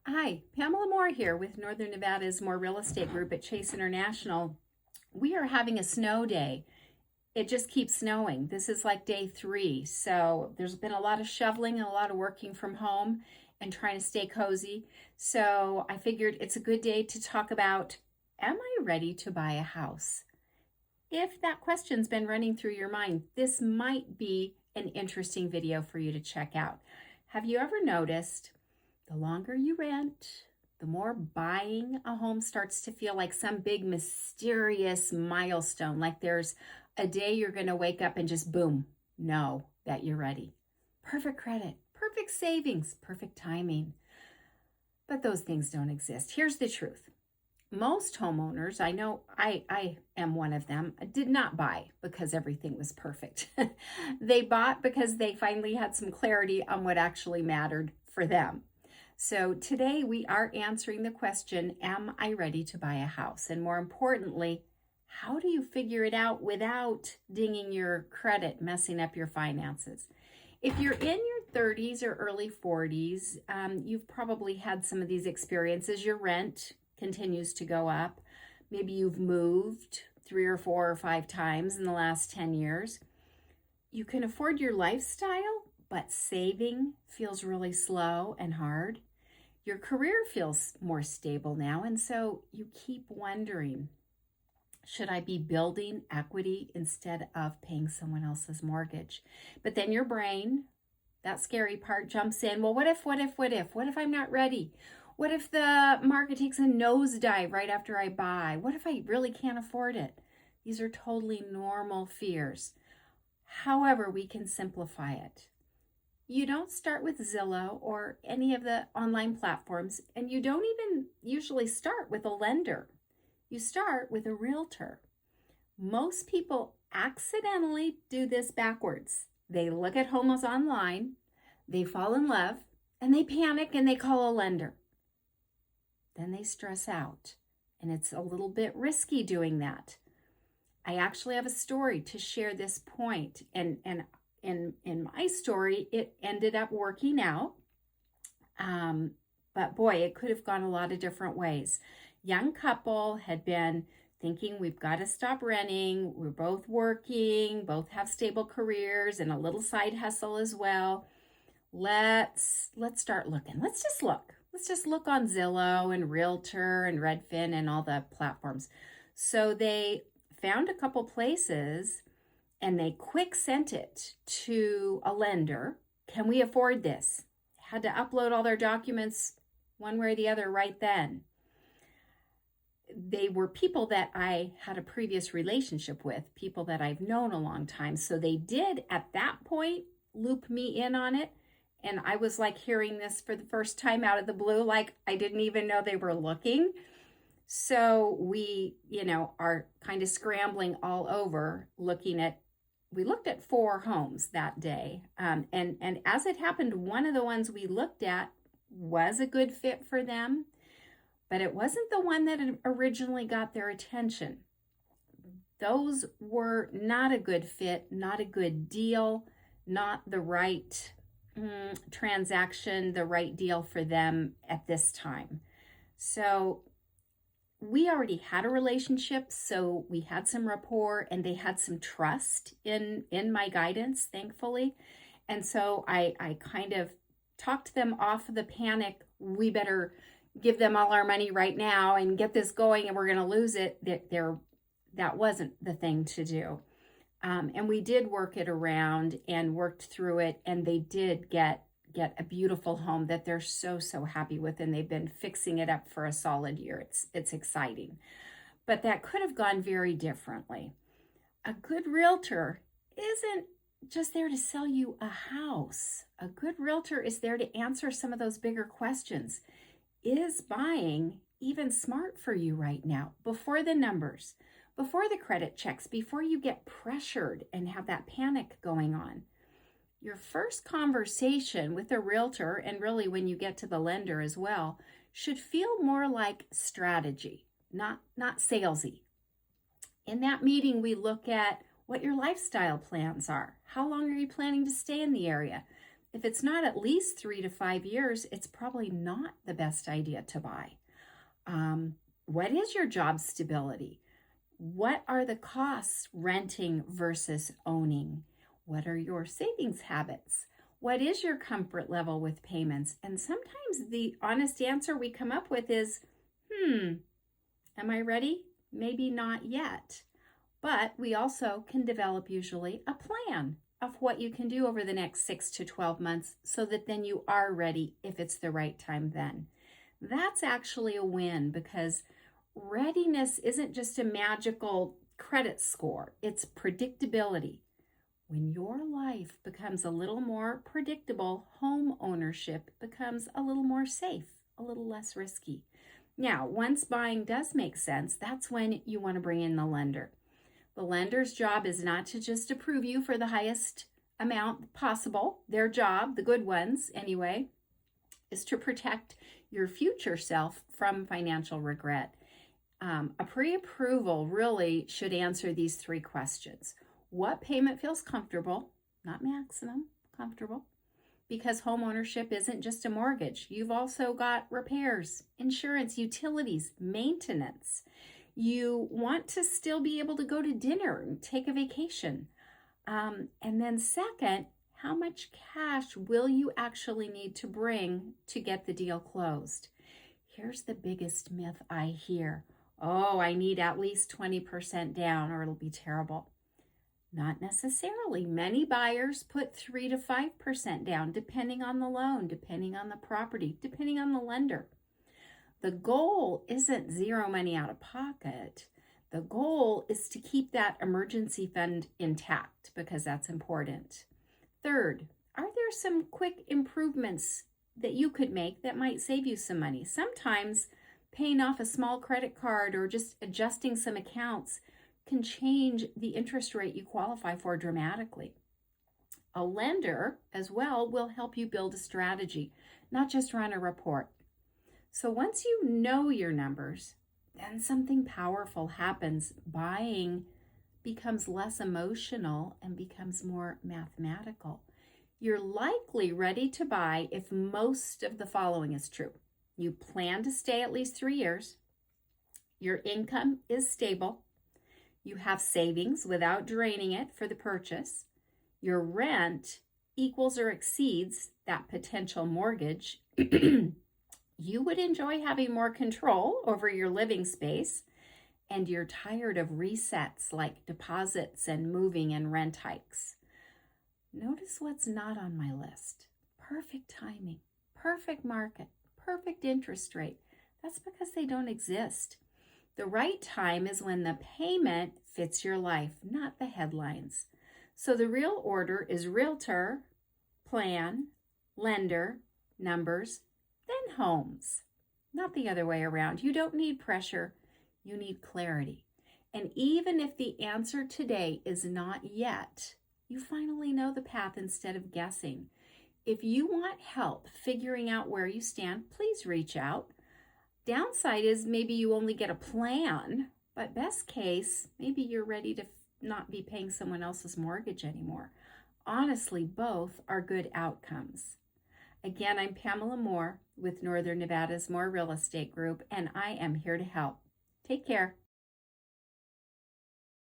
Hi, Pamela Moore here with Northern Nevada's More Real Estate Group at Chase International. We are having a snow day. It just keeps snowing. This is like day 3. So there's been a lot of shoveling and a lot of working from home and trying to stay cozy. So I figured it's a good day to talk about, am I ready to buy a house? If that question's been running through your mind, this might be an interesting video for you to check out. Have you ever noticed the longer you rent, the more buying a home starts to feel like some big mysterious milestone, like there's a day you're going to wake up and just boom, know that you're ready. Perfect credit, perfect savings, perfect timing. But those things don't exist. Here's the truth. Most homeowners, I know I am one of them, did not buy because everything was perfect. They bought because they finally had some clarity on what actually mattered for them. So today we are answering the question, am I ready to buy a house? And more importantly, how do you figure it out without dinging your credit, messing up your finances? If you're in your 30s or early 40s, you've probably had some of these experiences. Your rent continues to go up. Maybe you've moved 3 or 4 or 5 times in the last 10 years. You can afford your lifestyle, but saving feels really slow and hard. Your career feels more stable now, and so you keep wondering, should I be building equity instead of paying someone else's mortgage? But then your brain, that scary part, jumps in. Well, what if? What if I'm not ready? What if the market takes a nosedive right after I buy? What if I really can't afford it? These are totally normal fears. However, we can simplify it. You don't start with Zillow or any of the online platforms, and you don't even usually start with a lender. You start with a realtor. Most people accidentally do this backwards. They look at homes online, they fall in love, and they panic and they call a lender. Then they stress out, and it's a little bit risky doing that. I actually have a story to share this point, and in my story, it ended up working out. But boy, it could have gone a lot of different ways. Young couple had been thinking, we've got to stop renting. We're both working, both have stable careers and a little side hustle as well. Let's start looking. Let's just look. Let's just look on Zillow and Realtor and Redfin and all the platforms. So they found a couple places and they quick sent it to a lender. Can we afford this? Had to upload all their documents one way or the other right then. They were people that I had a previous relationship with, people that I've known a long time. So they did at that point loop me in on it. And I was like hearing this for the first time out of the blue, like I didn't even know they were looking. So we, are kind of scrambling all over we looked at 4 homes that day. And as it happened, one of the ones we looked at was a good fit for them, but it wasn't the one that originally got their attention. Those were not a good fit, not a good deal, not the right transaction, the right deal for them at this time. So we already had a relationship, so we had some rapport and they had some trust in my guidance, thankfully. And so I kind of talked them off of the panic. We better give them all our money right now and get this going and we're going to lose it. That wasn't the thing to do. And we did work it around and worked through it, and they did get a beautiful home that they're so happy with, and they've been fixing it up for a solid year. It's exciting. But that could have gone very differently. A good realtor isn't just there to sell you a house. A good realtor is there to answer some of those bigger questions. Is buying even smart for you right now? Before the numbers, before the credit checks, before you get pressured and have that panic going on. Your first conversation with a realtor, and really when you get to the lender as well, should feel more like strategy, not salesy. In that meeting, we look at what your lifestyle plans are. How long are you planning to stay in the area? If it's not at least 3 to 5 years, it's probably not the best idea to buy. What is your job stability? What are the costs renting versus owning? What are your savings habits? What is your comfort level with payments? And sometimes the honest answer we come up with is, am I ready? Maybe not yet. But we also can develop usually a plan of what you can do over the next 6 to 12 months so that then you are ready if it's the right time then. That's actually a win, because readiness isn't just a magical credit score, it's predictability. When your life becomes a little more predictable, home ownership becomes a little more safe, a little less risky. Now, once buying does make sense, that's when you want to bring in the lender. The lender's job is not to just approve you for the highest amount possible. Their job, the good ones anyway, is to protect your future self from financial regret. A pre-approval really should answer these 3 questions. What payment feels comfortable, not maximum, comfortable? Because home ownership isn't just a mortgage. You've also got repairs, insurance, utilities, maintenance. You want to still be able to go to dinner and take a vacation. And then second, how much cash will you actually need to bring to get the deal closed? Here's the biggest myth I hear. Oh, I need at least 20% down or it'll be terrible. Not necessarily. Many buyers put 3 to 5% down, depending on the loan, depending on the property, depending on the lender. The goal isn't zero money out of pocket. The goal is to keep that emergency fund intact, because that's important. Third, are there some quick improvements that you could make that might save you some money? Sometimes paying off a small credit card or just adjusting some accounts can change the interest rate you qualify for dramatically. A lender as well will help you build a strategy, not just run a report. So once you know your numbers, then something powerful happens. Buying becomes less emotional and becomes more mathematical. You're likely ready to buy if most of the following is true. You plan to stay at least 3 years. Your income is stable. You have savings without draining it for the purchase. Your rent equals or exceeds that potential mortgage. You would enjoy having more control over your living space, and you're tired of resets like deposits and moving and rent hikes. Notice what's not on my list. Perfect timing, perfect market, perfect interest rate. That's because they don't exist. The right time is when the payment fits your life, not the headlines. So the real order is realtor, plan, lender, numbers, then homes. Not the other way around. You don't need pressure. You need clarity. And even if the answer today is not yet, you finally know the path instead of guessing. If you want help figuring out where you stand, please reach out. Downside is maybe you only get a plan, but best case, maybe you're ready to not be paying someone else's mortgage anymore. Honestly, both are good outcomes. Again, I'm Pamela Moore with Northern Nevada's Moore Real Estate Group, and I am here to help. Take care.